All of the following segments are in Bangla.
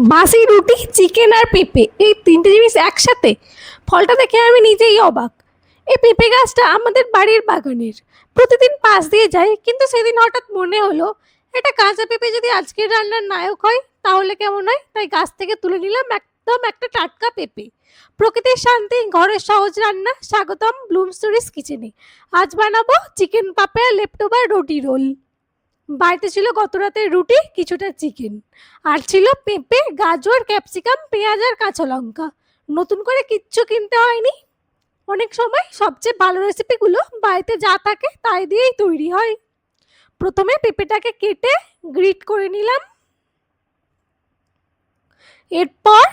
বাসি রুটি, চিকেন আর পেঁপে, এই তিনটে জিনিস একসাথে। ফলটা দেখে আমি নিজেই অবাক। এই পেঁপে গাছটা আমাদের বাড়ির বাগানের, প্রতিদিন পাশ দিয়ে যাই, কিন্তু সেদিন হঠাৎ মনে হলো একটা কাঁচা পেঁপে যদি আজকের রান্নার নায়ক হয় তাহলে কেমন হয়। তাই গাছ থেকে তুলে নিলাম একদম একটা টাটকা পেঁপে। প্রকৃতির শান্তি, ঘরের সহজ রান্না। স্বাগতম ব্লুম স্টোরিজ কিচেনে। আজ বানাবো চিকেন পাপে লেফটোভার রুটি রোল। বাড়িতে ছিল গত রাতের রুটি, কিছুটা চিকেন, আর ছিল পেঁপে, গাজর, ক্যাপসিকাম, পেঁয়াজ আর কাঁচা লঙ্কা। নতুন করে কিচ্ছু কিনতে হয়নি। অনেক সময় সবচেয়ে ভালো রেসিপিগুলো বাড়িতে যা থাকে তাই দিয়েই তৈরি হয়। প্রথমে পেঁপেটাকে কেটে গ্রিট করে নিলাম। এরপর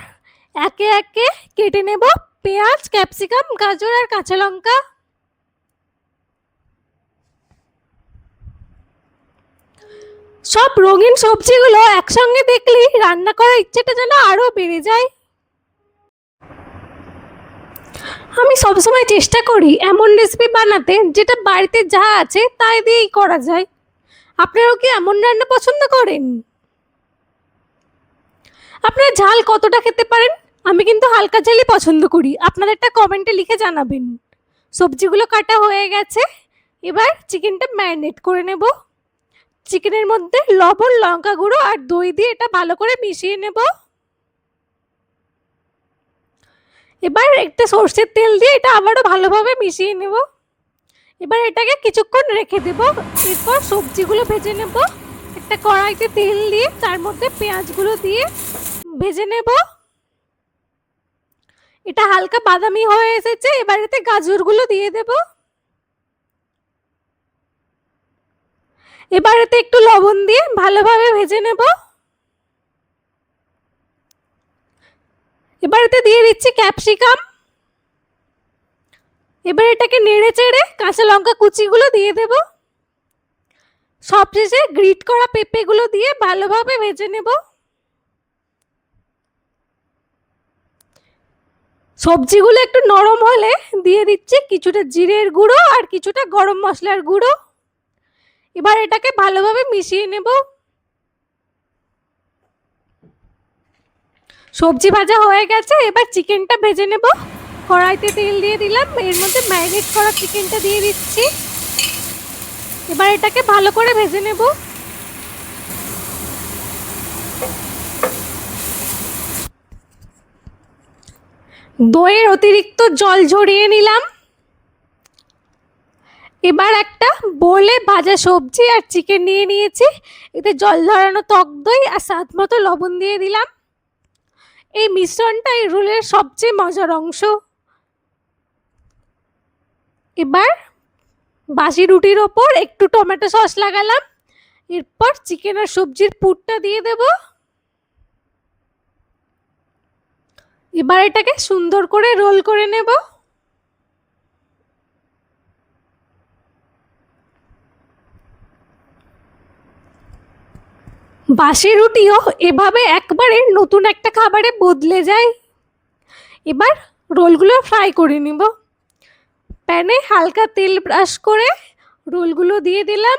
একে একে কেটে নেব পেঁয়াজ, ক্যাপসিকাম, গাজর আর কাঁচা লঙ্কা। সব রঙিন সবজিগুলো একসঙ্গে দেখলেই রান্না করার ইচ্ছেটা যেন আরো বেড়ে যায়। আমি সবসময় চেষ্টা করি এমন রেসিপি বানাতে যেটা বাড়িতে যা আছে তাই দিয়েই করা যায়। আপনারাও কি এমন রান্না পছন্দ করেন? আপনারা ঝাল কতটা খেতে পারেন? আমি কিন্তু হালকা ঝালই পছন্দ করি। আপনাদেরটা কমেন্টে লিখে জানাবেন। সবজিগুলো কাটা হয়ে গেছে, এবার চিকেনটা ম্যারিনেট করে নেব। চিকেনের মধ্যে লবণ, লঙ্কা গুঁড়ো আর দই দিয়ে এটা ভালো করে মিশিয়ে নেব। এবার একটা সর্ষের তেল দিয়ে এটা আবারও ভালোভাবে মিশিয়ে নেব। এবার এটাকে কিছুক্ষণ রেখে দেব। এরপর সবজিগুলো ভেজে নেব। একটা কড়াইতে তেল দিয়ে তার মধ্যে পেঁয়াজগুলো দিয়ে ভেজে নেব। এটা হালকা বাদামি হয়ে এসেছে, এবার এতে গাজরগুলো দিয়ে দেব। এবার এতে একটু লবণ দিয়ে ভালোভাবে ভেজে নেব। এবার এতে দিয়ে দিচ্ছি ক্যাপসিকাম। এবার এটাকে নেড়ে চেড়ে কাঁচা লঙ্কা কুচিগুলো দিয়ে দেব। সবশেষে গ্রিট করা পেঁপেগুলো দিয়ে ভালোভাবে ভেজে নেব। সবজিগুলো একটু নরম হলে দিয়ে দিচ্ছি কিছুটা জিরের গুঁড়ো আর কিছুটা গরম মশলার গুঁড়ো। এবার এটাকে ভালোভাবে মিশিয়ে নেব। সবজি ভাজা হয়ে গেছে, এবার চিকেনটা ভেজে নেব। কড়াইতে তেল দিয়ে দিলাম, এর মধ্যে ম্যারিনেট করা চিকেনটা দিয়ে দিচ্ছি। এবার এটাকে ভালো করে ভেজে নেব। দইয়ের অতিরিক্ত জল ঝরিয়ে নিলাম। এবার একটা বোলে ভাজা সবজি আর চিকেন নিয়ে নিয়েছি। এতে জল ঝরানো টক দই আর স্বাদ মতো লবণ দিয়ে দিলাম। এই মিশ্রণটা এই রোলের সবচেয়ে মজার অংশ। এবার বাসি রুটির ওপর একটু টমেটো সস লাগালাম। এরপর চিকেন আর সবজির পুরটা দিয়ে দেব। এবার এটাকে সুন্দর করে রোল করে নেব। বাসি রুটিও এভাবে একবারে নতুন একটা খাবারে বদলে যায়। এবার রোলগুলো ফ্রাই করে নিব। প্যানে হালকা তেল ব্রাশ করে রোলগুলো দিয়ে দিলাম।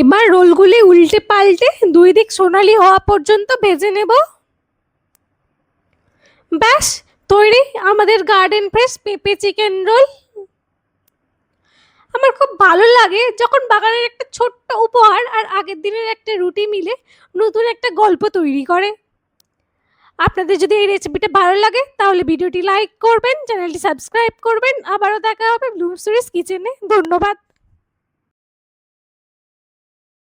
এবার রোলগুলি উল্টে পাল্টে দুই দিক সোনালি হওয়া পর্যন্ত ভেজে নেব। ব্যাস তৈরি আমাদের গার্ডেন ফ্রেশ পেঁপে চিকেন রোল। আমার খুব ভালো লাগে যখন বাগানের একটা ছোট্ট উপহার আর আগের দিনের একটা রুটি মিলে নতুন একটা গল্প তৈরি করে। আপনাদের যদি এই রেসিপিটা ভালো লাগে তাহলে ভিডিওটি লাইক করবেন, চ্যানেলটি সাবস্ক্রাইব করবেন। আবারও দেখা হবে ব্লুম স্টোরিজ কিচেনে। ধন্যবাদ।